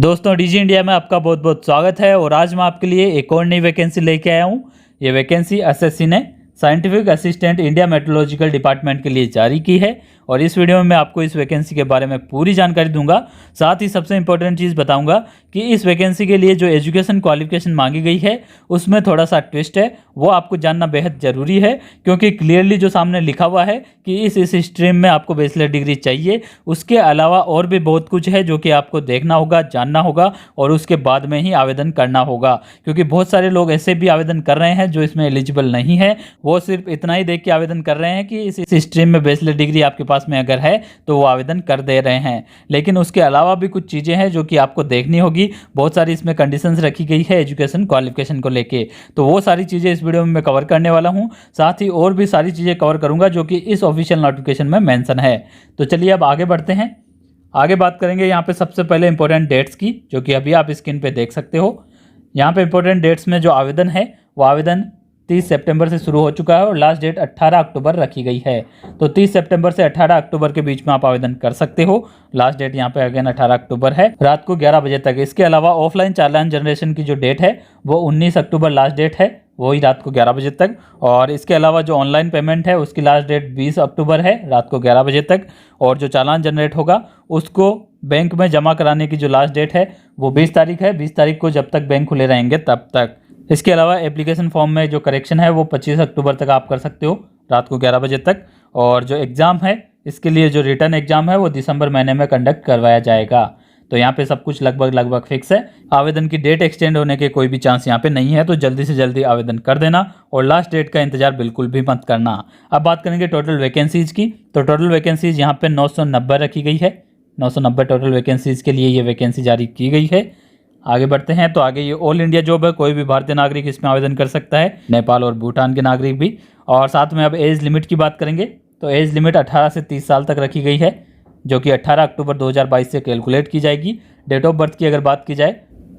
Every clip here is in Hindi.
दोस्तों डीजी इंडिया में आपका बहुत बहुत स्वागत है और आज मैं आपके लिए एक और नई वैकेंसी लेके आया हूँ। ये वैकेंसी एसएससी ने scientific assistant India meteorological department के लिए जारी की है और इस वीडियो में मैं आपको इस वैकेंसी के बारे में पूरी जानकारी दूंगा। साथ ही सबसे इंपॉर्टेंट चीज़ बताऊंगा कि इस वैकेंसी के लिए जो एजुकेशन क्वालिफिकेशन मांगी गई है उसमें थोड़ा सा ट्विस्ट है, वो आपको जानना बेहद ज़रूरी है क्योंकि क्लियरली जो सामने लिखा हुआ है कि इस स्ट्रीम में आपको बैचलर डिग्री चाहिए। उसके अलावा और भी बहुत कुछ है जो कि आपको देखना होगा, जानना होगा और उसके बाद में ही आवेदन करना होगा, क्योंकि बहुत सारे लोग ऐसे भी आवेदन कर रहे हैं जो इसमें एलिजिबल नहीं है। वो सिर्फ इतना ही देख के आवेदन कर रहे हैं कि इस स्ट्रीम में बैचलर डिग्री आपके पास में अगर है तो वो आवेदन कर दे रहे हैं, लेकिन उसके अलावा भी कुछ चीज़ें हैं जो कि आपको देखनी होगी। बहुत सारी इसमें कंडीशंस रखी गई है एजुकेशन क्वालिफिकेशन को लेके, तो वो सारी चीज़ें इस वीडियो में मैं कवर करने वाला हूँ। साथ ही और भी सारी चीज़ें कवर करूँगा जो कि इस ऑफिशियल नोटिफिकेशन में मेंशन है। तो चलिए अब आगे बढ़ते हैं। आगे बात करेंगे यहाँ पे सबसे पहले इंपॉर्टेंट डेट्स की, जो कि अभी आप स्क्रीन पे देख सकते हो। यहाँ पे इंपॉर्टेंट डेट्स में जो आवेदन है वो आवेदन 30 सितंबर से शुरू हो चुका है और लास्ट डेट 18 अक्टूबर रखी गई है। तो 30 सितंबर से 18 अक्टूबर के बीच में आप आवेदन कर सकते हो। लास्ट डेट यहाँ पे अगेन 18 अक्टूबर है, रात को 11 बजे तक। इसके अलावा ऑफलाइन चालान जनरेशन की जो डेट है वो 19 अक्टूबर लास्ट डेट है, वही रात को 11 बजे तक। और इसके अलावा जो ऑनलाइन पेमेंट है उसकी लास्ट डेट 20 अक्टूबर है, रात को 11 बजे तक। और जो चालान जनरेट होगा उसको बैंक में जमा कराने की जो लास्ट डेट है वो 20 तारीख है। 20 तारीख को जब तक बैंक खुले रहेंगे तब तक। इसके अलावा एप्लीकेशन फॉर्म में जो करेक्शन है वो 25 अक्टूबर तक आप कर सकते हो, रात को 11 बजे तक। और जो एग्ज़ाम है इसके लिए जो रिटर्न एग्ज़ाम है वो दिसंबर महीने में कंडक्ट करवाया जाएगा। तो यहाँ पे सब कुछ लगभग फिक्स है। आवेदन की डेट एक्सटेंड होने के कोई भी चांस यहाँ पे नहीं है, तो जल्दी से जल्दी आवेदन कर देना और लास्ट डेट का इंतजार बिल्कुल भी मत करना। अब बात करेंगे टोटल वैकेंसीज़ की। तो टोटल वैकेंसीज़ यहाँ पे 990 रखी गई है। 990 टोटल वैकेंसीज़ के लिए ये वैकेंसी जारी की गई है। आगे बढ़ते हैं। तो आगे ये ऑल इंडिया जॉब है, कोई भी भारतीय नागरिक इसमें आवेदन कर सकता है, नेपाल और भूटान के नागरिक भी। और साथ में अब एज लिमिट की बात करेंगे। तो एज लिमिट 18 से 30 साल तक रखी गई है, जो कि 18 अक्टूबर 2022 से कैलकुलेट की जाएगी। डेट ऑफ बर्थ की अगर बात की जाए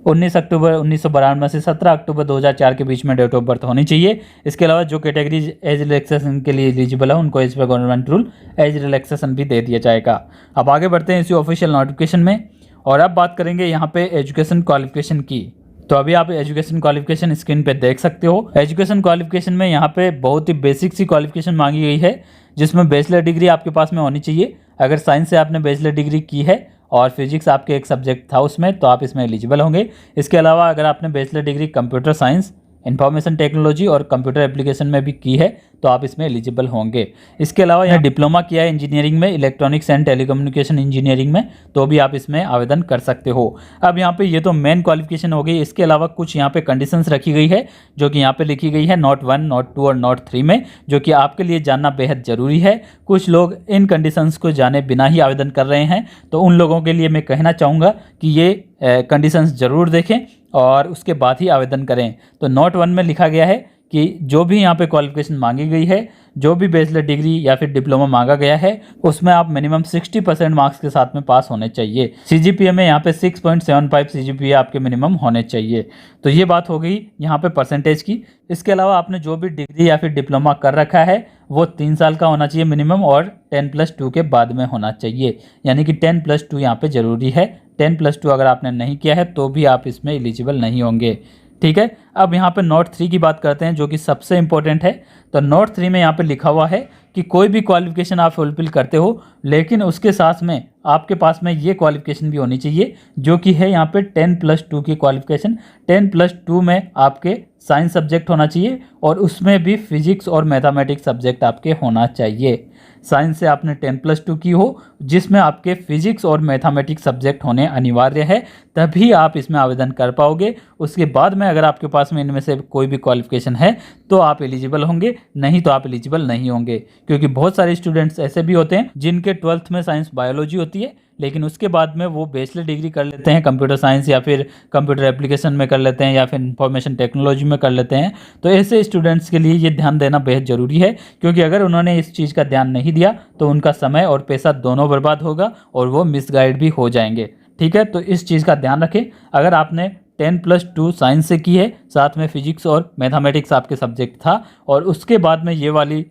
19 अक्टूबर 1992 से 17 अक्टूबर 2004 के बीच में डेट ऑफ बर्थ होनी चाहिए। इसके अलावा जो कैटेगरीज एज रिलैक्सेशन के लिए एलिजिबल है उनको इस पर गवर्नमेंट रूल एज रिलैक्सेशन भी दे दिया जाएगा। अब आगे बढ़ते हैं इसी ऑफिशियल नोटिफिकेशन में और अब बात करेंगे यहाँ पे एजुकेशन क्वालिफिकेशन की। तो अभी आप एजुकेशन क्वालिफिकेशन स्क्रीन पे देख सकते हो। एजुकेशन क्वालिफिकेशन में यहाँ पे बहुत ही बेसिक सी क्वालिफिकेशन मांगी गई है, जिसमें बैचलर डिग्री आपके पास में होनी चाहिए। अगर साइंस से आपने बैचलर डिग्री की है और फिजिक्स आपके एक सब्जेक्ट था उसमें, तो आप इसमें एलिजिबल होंगे। इसके अलावा अगर आपने bachelor degree computer science, information technology और कंप्यूटर एप्लीकेशन में भी की है तो आप इसमें एलिजिबल होंगे। इसके अलावा यहाँ डिप्लोमा किया है इंजीनियरिंग में, इलेक्ट्रॉनिक्स एंड टेलीकम्युनिकेशन इंजीनियरिंग में, तो भी आप इसमें आवेदन कर सकते हो। अब यहाँ पे ये तो मेन क्वालिफिकेशन हो गई। इसके अलावा कुछ यहाँ पे कंडीशंस रखी गई है जो कि यहाँ पे लिखी गई है नोट 1, नोट 2 और नोट 3 में, जो कि आपके लिए जानना बेहद ज़रूरी है। कुछ लोग इन कंडीशंस को जाने बिना ही आवेदन कर रहे हैं, तो उन लोगों के लिए मैं कहना चाहूँगा कि ये कंडीशंस ज़रूर देखें और उसके बाद ही आवेदन करें। तो नोट 1 में लिखा गया है कि जो भी यहाँ पे क्वालिफिकेशन मांगी गई है, जो भी बैचलर डिग्री या फिर डिप्लोमा मांगा गया है, उसमें आप मिनिमम 60% मार्क्स के साथ में पास होने चाहिए। सीजीपीए में यहाँ पे 6.75 सीजीपीए आपके मिनिमम होने चाहिए। तो ये बात हो गई यहाँ पे परसेंटेज की। इसके अलावा आपने जो भी डिग्री या फिर डिप्लोमा कर रखा है वो 3 साल का होना चाहिए मिनिमम और 10+2 के बाद में होना चाहिए, यानी कि 10+2 यहाँ पे ज़रूरी है। 10+2 अगर आपने नहीं किया है तो भी आप इसमें एलिजिबल नहीं होंगे, ठीक है। अब यहाँ पे नोट 3 की बात करते हैं, जो कि सबसे इंपॉर्टेंट है। तो नोट 3 में यहाँ पे लिखा हुआ है कि कोई भी क्वालिफिकेशन आप फुलफिल करते हो, लेकिन उसके साथ में आपके पास में ये क्वालिफिकेशन भी होनी चाहिए, जो कि है यहाँ पे 10+2 की क्वालिफिकेशन। 10+2 में आपके साइंस सब्जेक्ट होना चाहिए और उसमें भी फिजिक्स और मैथमेटिक्स सब्जेक्ट आपके होना चाहिए। साइंस से आपने 10+2 की हो जिसमें आपके फिजिक्स और मैथमेटिक्स सब्जेक्ट होने अनिवार्य है, तभी आप इसमें आवेदन कर पाओगे। उसके बाद में अगर आपके पास में इनमें से कोई भी क्वालिफिकेशन है तो आप एलिजिबल होंगे, नहीं तो आप एलिजिबल नहीं होंगे। क्योंकि बहुत सारे स्टूडेंट्स ऐसे भी होते हैं जिनके 12th में साइंस बायोलॉजी होती है, लेकिन उसके बाद में वो बैचलर डिग्री कर लेते हैं कंप्यूटर साइंस या फिर कंप्यूटर एप्लीकेशन में कर लेते हैं या फिर इंफॉर्मेशन टेक्नोलॉजी में कर लेते हैं। तो ऐसे स्टूडेंट्स के लिए ये ध्यान देना बेहद ज़रूरी है, क्योंकि अगर उन्होंने इस चीज़ का ध्यान नहीं दिया तो उनका समय और पैसा दोनों बर्बाद होगा और वो मिसगाइड भी हो जाएंगे, ठीक है। तो इस चीज़ का ध्यान रखें। अगर आपने 10+2 साइंस से की है, साथ में फिजिक्स और मैथमेटिक्स आपके सब्जेक्ट था, और उसके बाद में ये वाली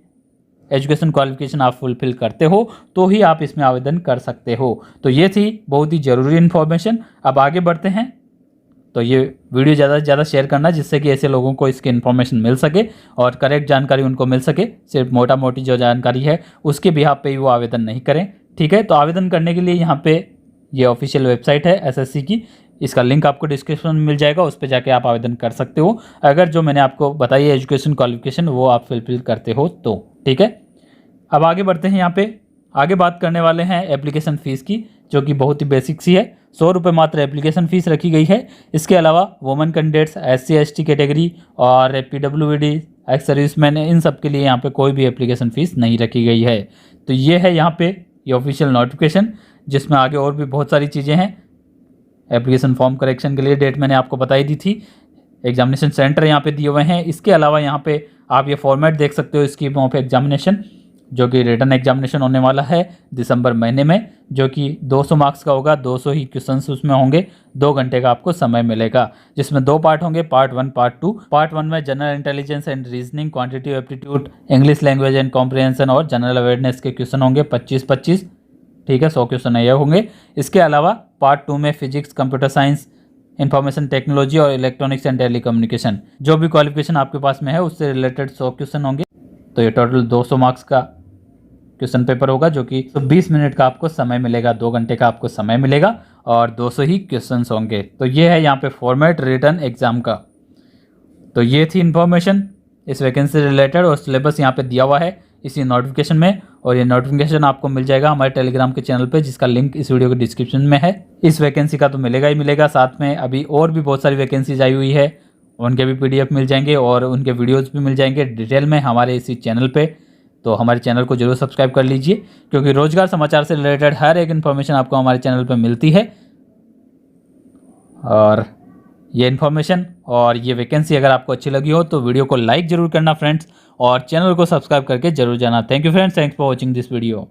एजुकेशन क्वालिफिकेशन आप फुलफिल करते हो तो ही आप इसमें आवेदन कर सकते हो। तो ये थी बहुत ही ज़रूरी इन्फॉर्मेशन। अब आगे बढ़ते हैं। तो ये वीडियो ज़्यादा से ज़्यादा शेयर करना जिससे कि ऐसे लोगों को इसकी इन्फॉर्मेशन मिल सके और करेक्ट जानकारी उनको मिल सके। सिर्फ मोटा मोटी जो जानकारी है उसके बिहाफ पे ही वो आवेदन नहीं करें, ठीक है। तो आवेदन करने के लिए यहाँ पे ये ऑफिशियल वेबसाइट है एसएससी की, इसका लिंक आपको डिस्क्रिप्शन में मिल जाएगा, उस पर जाके आप आवेदन कर सकते हो अगर जो मैंने आपको बताई है एजुकेशन क्वालिफिकेशन वो आप फुलफिल करते हो तो, ठीक है। अब आगे बढ़ते हैं। यहाँ पे आगे बात करने वाले हैं एप्लीकेशन फ़ीस की, जो कि बहुत ही बेसिक सी है। 100 रुपये मात्र एप्लीकेशन फ़ीस रखी गई है। इसके अलावा वुमेन कैंडिडेट्स, SC/ST कैटेगरी और PWD, एक्स सर्विसमैन, इन सब के लिए यहाँ पे कोई भी एप्लीकेशन फ़ीस नहीं रखी गई है। तो ये है यहाँ पे ये ऑफिशियल नोटिफिकेशन, जिसमें आगे और भी बहुत सारी चीज़ें हैं। एप्लीकेशन फॉर्म करेक्शन के लिए डेट मैंने आपको बताई दी थी। एग्जामिनेशन सेंटर यहाँ पे दिए हुए हैं। इसके अलावा यहाँ पे आप ये फॉर्मेट देख सकते हो स्कीम ऑफ एग्जामिनेशन, जो कि रिटन एग्जामिनेशन होने वाला है दिसंबर महीने में, जो कि 200 मार्क्स का होगा। 200 ही क्वेश्चंस उसमें होंगे। 2 घंटे का आपको समय मिलेगा, जिसमें 2 पार्ट होंगे, पार्ट 1 पार्ट 2। पार्ट 1 में general intelligence and reasoning, quantitative aptitude, English language and comprehension और जनरल अवेयरनेस के क्वेश्चन होंगे 25-25, ठीक है। 100 क्वेश्चन ये होंगे। इसके अलावा पार्ट 2 में physics, computer science, information technology और इलेक्ट्रॉनिक्स एंड टेलीकम्युनिकेशन, जो भी क्वालिफिकेशन आपके पास में है उससे रिलेटेड 100 क्वेश्चन होंगे। तो ये टोटल 200 मार्क्स का क्वेश्चन पेपर होगा, जो कि 20 मिनट का आपको समय मिलेगा, 2 घंटे का आपको समय मिलेगा और 200 ही क्वेश्चंस होंगे। तो ये है यहाँ पे फॉर्मेट रिटन एग्जाम का। तो ये थी इन्फॉर्मेशन इस वैकेंसी से रिलेटेड, और सिलेबस यहाँ पे दिया हुआ है इसी नोटिफिकेशन में। और ये नोटिफिकेशन आपको मिल जाएगा हमारे टेलीग्राम के चैनल पे, जिसका लिंक इस वीडियो के डिस्क्रिप्शन में है। इस वैकेंसी का तो मिलेगा ही मिलेगा, साथ में अभी और भी बहुत सारी वैकेंसीज आई हुई है, उनके भी PDF मिल जाएंगे और उनके वीडियोज़ भी मिल जाएंगे डिटेल में हमारे इसी चैनल पर। तो हमारे चैनल को जरूर सब्सक्राइब कर लीजिए, क्योंकि रोजगार समाचार से रिलेटेड हर एक इन्फॉर्मेशन आपको हमारे चैनल पर मिलती है। और ये इन्फॉर्मेशन और ये वैकेंसी अगर आपको अच्छी लगी हो तो वीडियो को लाइक ज़रूर करना फ्रेंड्स, और चैनल को सब्सक्राइब करके जरूर जाना। Thank you friends, thanks for watching this video.